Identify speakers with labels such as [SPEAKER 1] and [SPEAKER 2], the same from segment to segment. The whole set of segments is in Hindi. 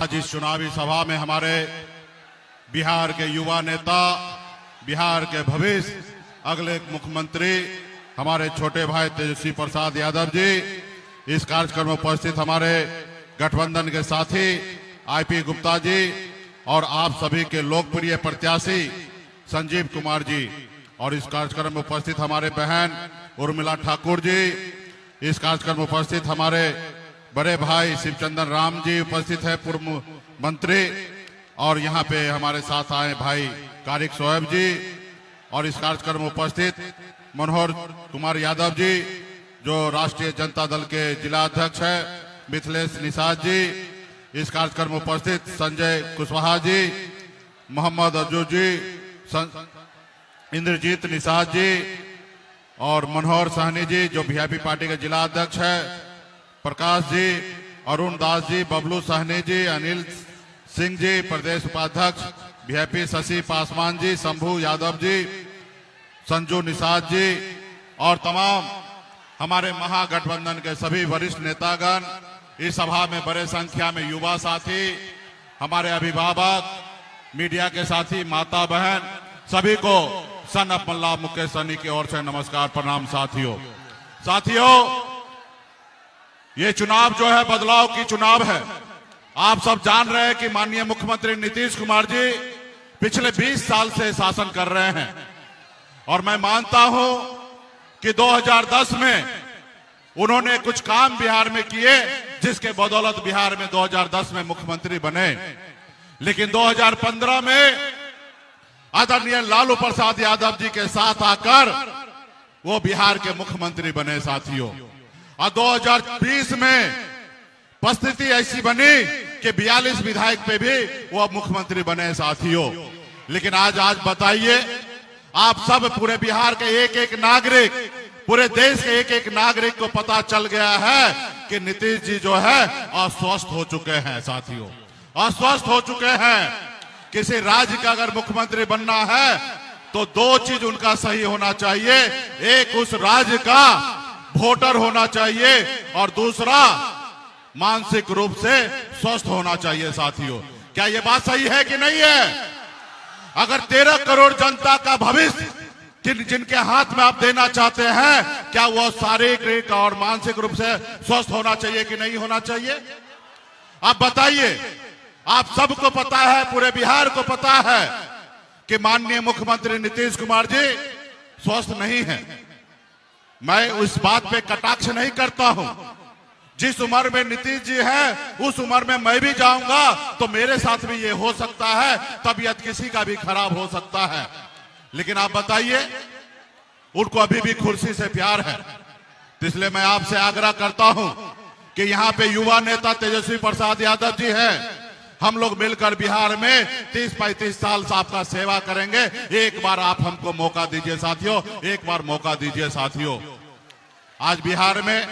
[SPEAKER 1] आज इस चुनावी सभा में हमारे बिहार के युवा नेता, बिहार के भविष्य अगले मुख्यमंत्री हमारे छोटे भाई तेजस्वी प्रसाद यादव जी, इस कार्यक्रम में उपस्थित हमारे गठबंधन के साथी आईपी गुप्ता जी और आप सभी के लोकप्रिय प्रत्याशी संजीव कुमार जी, और इस कार्यक्रम में उपस्थित हमारे बहन उर्मिला ठाकुर जी, इस कार्यक्रम में उपस्थित हमारे बड़े भाई शिवचंदन राम जी उपस्थित है, पूर्व मंत्री, और यहाँ पे हमारे साथ आए भाई कारिक शोएब जी, और इस कार्यक्रम में उपस्थित मनोहर कुमार यादव जी जो राष्ट्रीय जनता दल के जिला अध्यक्ष है, मिथिलेश निषाद जी, इस कार्यक्रम में उपस्थित संजय कुशवाहा जी, मोहम्मद अर्जुन जी, इंद्रजीत निषाद जी और मनोहर सहनी जी जो वीआईपी पार्टी के जिला अध्यक्ष है, प्रकाश जी, अरुण दास जी, बबलू सहनी जी, अनिल सिंह जी प्रदेश उपाध्यक्ष वीआईपी, शशि पासवान जी, शंभू यादव जी, संजू निषाद जी और तमाम हमारे महागठबंधन के सभी वरिष्ठ नेतागण, इस सभा में बड़े संख्या में युवा साथी, हमारे अभिभावक, मीडिया के साथी, माता बहन, सभी को सन ऑफ मल्ला मुकेश सहनी की ओर से नमस्कार, प्रणाम। साथियों, ये चुनाव जो है बदलाव की चुनाव है। आप सब जान रहे हैं कि माननीय मुख्यमंत्री नीतीश कुमार जी पिछले 20 साल से शासन कर रहे हैं, और मैं मानता हूं कि 2010 में उन्होंने कुछ काम बिहार में किए जिसके बदौलत बिहार में 2010 में मुख्यमंत्री बने, लेकिन 2015 में आदरणीय लालू प्रसाद यादव जी के साथ आकर वो बिहार के मुख्यमंत्री बने साथियों। और 2020 में परिस्थिति ऐसी बनी कि 42 विधायक पे भी वो मुख्यमंत्री बने साथियों। लेकिन आज बताइए, आप सब पूरे बिहार के एक एक नागरिक, पूरे देश के एक एक नागरिक को पता चल गया है कि नीतीश जी जो है अस्वस्थ हो चुके हैं साथियों, अस्वस्थ हो चुके हैं। किसी राज्य का अगर मुख्यमंत्री बनना है तो दो चीज उनका सही होना चाहिए, एक उस राज्य का वोटर होना चाहिए और दूसरा मानसिक रूप से स्वस्थ होना चाहिए साथियों। क्या ये बात सही है कि नहीं है? अगर 13 करोड़ जनता का भविष्य जिनके हाथ में आप देना चाहते हैं, क्या वो शारीरिक और मानसिक रूप से स्वस्थ होना चाहिए कि नहीं होना चाहिए? आप बताइए। आप सबको पता है, पूरे बिहार को पता है कि माननीय मुख्यमंत्री नीतीश कुमार जी स्वस्थ नहीं है। मैं उस बात पे कटाक्ष नहीं करता हूं। जिस उम्र में नीतीश जी है उस उम्र में मैं भी जाऊंगा तो मेरे साथ भी ये हो सकता है, तबीयत किसी का भी खराब हो सकता है। लेकिन आप बताइए, उनको अभी भी कुर्सी से प्यार है। इसलिए मैं आपसे आग्रह करता हूं कि यहाँ पे युवा नेता तेजस्वी प्रसाद यादव जी हैं, हम लोग मिलकर बिहार में 30-35 साल से आपका सेवा करेंगे। एक बार आप हमको मौका दीजिए साथियों, एक बार मौका दीजिए साथियों। आज बिहार में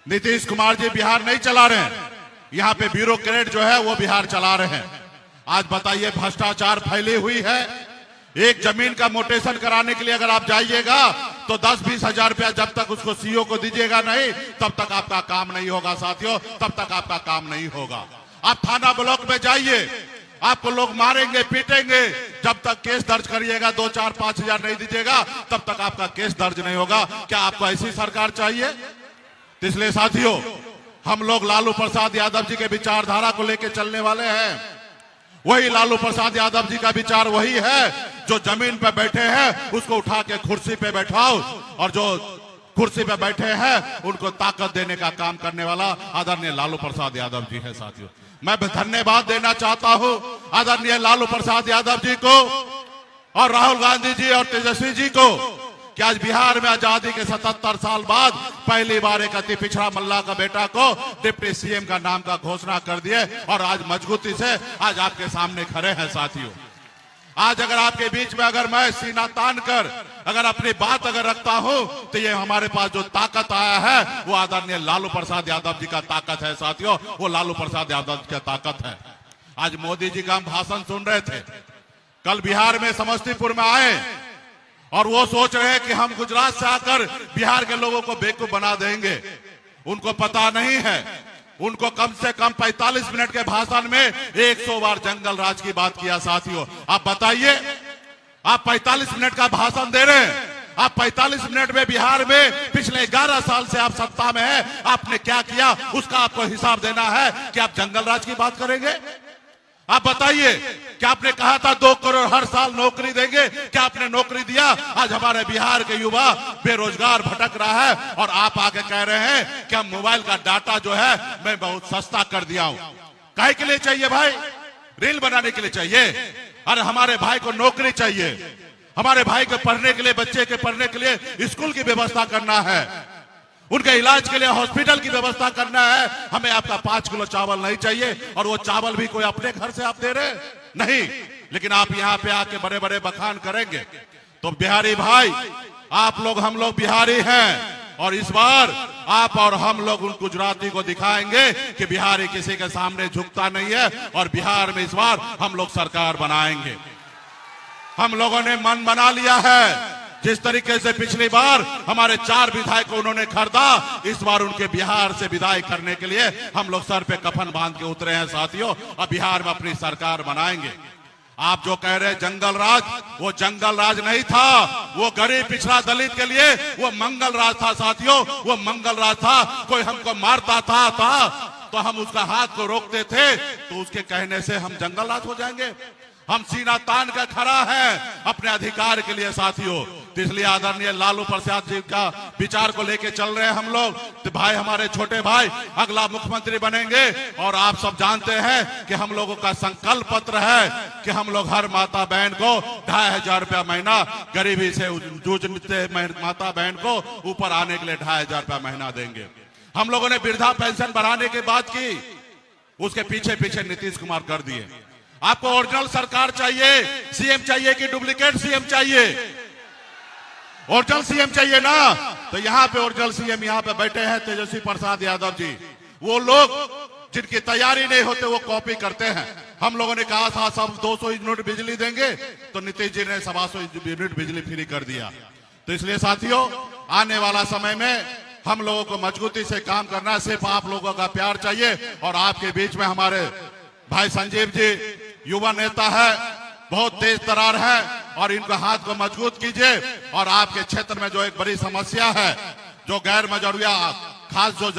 [SPEAKER 1] नीतीश कुमार जी बिहार नहीं चला रहे हैं, यहाँ पे ब्यूरोक्रेट जो है वो बिहार चला रहे हैं। आज बताइए, भ्रष्टाचार फैली हुई है। एक जमीन का मोटेशन कराने के लिए अगर आप जाइएगा तो 10-20 हजार रुपया जब तक उसको सीओ को दीजिएगा नहीं, तब तक आपका काम नहीं होगा साथियों, तब तक आपका काम नहीं होगा। आप थाना ब्लॉक में जाइए, आपको लोग मारेंगे, पीटेंगे, जब तक केस दर्ज करिएगा 2-4-5 हजार नहीं दीजिएगा तब तक आपका केस दर्ज नहीं होगा। क्या आपको ऐसी सरकार चाहिए? इसलिए साथियों, हम लोग लालू प्रसाद यादव जी के विचारधारा को लेकर चलने वाले हैं। वही लालू प्रसाद यादव जी का विचार वही है, जो जमीन पे बैठे हैं उसको उठा के कुर्सी पे बैठाओ, और जो कुर्सी पे बैठे हैं उनको ताकत देने का काम करने वाला आदरणीय लालू प्रसाद यादव जी है साथियों। मैं धन्यवाद देना चाहता हूं आदरणीय लालू प्रसाद यादव जी को और राहुल गांधी जी और तेजस्वी जी को कि आज बिहार में आजादी के 77 साल बाद पहली बार एक अति पिछड़ा मल्ला का बेटा को डिप्टी सीएम का नाम का घोषणा कर दिए, और आज मजबूती से आज आपके सामने खड़े हैं साथियों। आज अगर आपके बीच में अगर मैं सीना तान कर अगर अपनी बात अगर रखता हूं तो ये हमारे पास जो ताकत आया है वो आदरणीय लालू प्रसाद यादव जी का ताकत है साथियों, वो लालू प्रसाद यादव जी का ताकत है। आज मोदी जी का हम भाषण सुन रहे थे, कल बिहार में समस्तीपुर में आए और वो सोच रहे हैं कि हम गुजरात से आकर बिहार के लोगों को बेवकूफ बना देंगे। उनको पता नहीं है उनको कम से कम 45 मिनट के भाषण में 100 बार जंगल राज की बात किया। साथियों, आप बताइए, आप 45 मिनट का भाषण दे रहे हैं, आप 45 मिनट में बिहार में पिछले 11 साल से आप सत्ता में हैं, आपने क्या किया उसका आपको हिसाब देना है कि आप जंगल राज की बात करेंगे? आप बताइए, क्या आपने कहा था 2 करोड़ हर साल नौकरी देंगे? क्या आपने नौकरी दिया? आज हमारे बिहार के युवा बेरोजगार भटक रहा है और आप आके कह रहे हैं कि हम मोबाइल का डाटा जो है मैं बहुत सस्ता कर दिया हूं। काहे के लिए चाहिए भाई? रील बनाने के लिए चाहिए? अरे हमारे भाई को नौकरी चाहिए, हमारे भाई को पढ़ने के लिए, बच्चे के पढ़ने के लिए स्कूल की व्यवस्था करना है, उनके इलाज के लिए हॉस्पिटल की व्यवस्था करना है। हमें आपका 5 किलो चावल नहीं चाहिए, और वो चावल भी कोई अपने घर से आप दे रहे नहीं, लेकिन आप यहाँ पे आके बड़े बड़े बखान करेंगे। तो बिहारी भाई, आप लोग, हम लोग बिहारी हैं, और इस बार आप और हम लोग उन गुजराती को दिखाएंगे कि बिहारी किसी के सामने झुकता नहीं है, और बिहार में इस बार हम लोग सरकार बनाएंगे। हम लोगों ने मन बना लिया है। जिस तरीके से पिछली बार हमारे 4 विधायक को उन्होंने खरीदा, इस बार उनके बिहार से विदाई करने के लिए हम लोग सर पे कफन बांध के उतरे हैं। साथियों, अब बिहार में अपनी सरकार बनाएंगे। आप जो कह रहे हैं जंगल राज, वो जंगल राज नहीं था, वो गरीब पिछड़ा दलित के लिए वो मंगल राज था। साथियों, वो मंगल राज था। कोई हमको मारता था तो हम उसका हाथ को रोकते थे, तो उसके कहने से हम जंगल राज हो जाएंगे? हम सीना तान कर खड़ा है अपने अधिकार के लिए। साथियों, तो इसलिए आदरणीय लालू प्रसाद जी का विचार को लेके चल रहे हैं हम लोग। तो भाई, हमारे छोटे भाई अगला मुख्यमंत्री बनेंगे, और आप सब जानते हैं कि हम लोगों का संकल्प पत्र है कि हम लोग हर माता बहन को 2500 रुपया महीना, गरीबी से जूझते माता बहन को ऊपर आने के लिए 2500 रुपया महीना देंगे। हम लोगों ने वृद्धा पेंशन बढ़ाने की बात की, उसके पीछे पीछे नीतीश कुमार कर दिए। आपको ओरिजिनल सरकार चाहिए, सीएम चाहिए कि डुप्लीकेट सीएम चाहिए? ओरिजिनल सीएम चाहिए ना? तो यहाँ पे ओरिजिनल सीएम यहाँ पे बैठे हैं तेजस्वी प्रसाद यादव जी। वो लोग जिनकी तैयारी नहीं होते वो कॉपी करते हैं। हम लोगों ने कहा था सब 200 यूनिट बिजली देंगे, तो नीतीश जी ने 125 यूनिट बिजली फ्री कर दिया। तो इसलिए साथियों, आने वाला समय में हम लोगों को मजबूती से काम करना है। सिर्फ आप लोगों का प्यार चाहिए, और आपके बीच में हमारे भाई संजीव जी युवा नेता है, बहुत तेज तरार है, और इनके हाथ को मजबूत कीजिए। और आपके क्षेत्र में जो एक बड़ी समस्या है, जो गैर मजरूरिया खास जो